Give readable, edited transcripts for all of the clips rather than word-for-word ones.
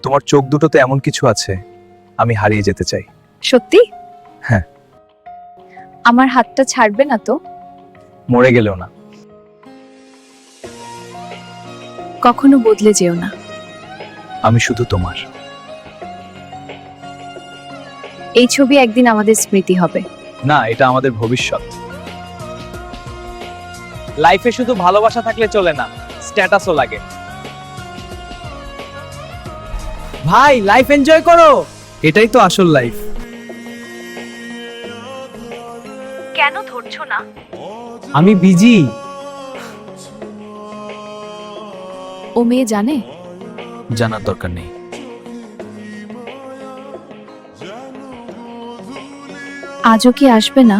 তোমার চোখ দুটোতে এমন কিছু আছে, আমি হারিয়ে যেতে চাই। সত্যি? হ্যাঁ। আমার হাতটা ছাড়বে না তো? মরে গেলেও না। কখনো বদলে যেও না। আমি শুধু তোমার। এই ছবি একদিন আমাদের স্মৃতি হবে। না, এটা আমাদের ভবিষ্যৎ। লাইফে শুধু ভালোবাসা থাকলে চলে না, স্ট্যাটাসও লাগে। ভাই, লাইফ এনজয় করো। এটাই তো আসল লাইফ। কেন ধরছো না? আমি বিজি। ও মেয়ে জানে? জানার দরকার নেই। আজও কি আসবে না?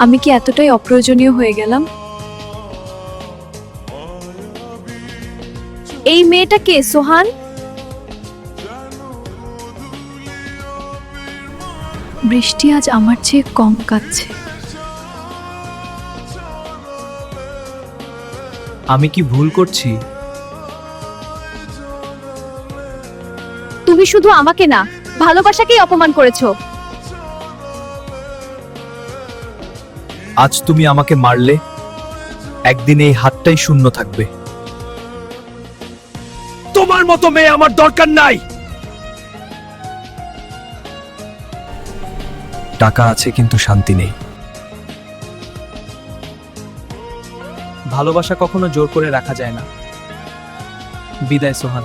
আমি কি এতটাই অপ্রয়োজনীয় হয়ে গেলাম? এই মেয়েটা কে, সোহান? বৃষ্টি আজ আমার চেয়ে কম কাঁদছে। আমি কি ভুল করছি? তুমি শুধু আমাকে না, ভালোবাসাকেই অপমান করেছো। আজ তুমি আমাকে মারলে, একদিন এই হাতটাই শূন্য থাকবে। তোমার মতো মেয়ে আমার দরকার নাই। টাকা আছে কিন্তু শান্তি নেই। ভালোবাসা কখনো জোর করে রাখা যায় না। বিদায় সোহান।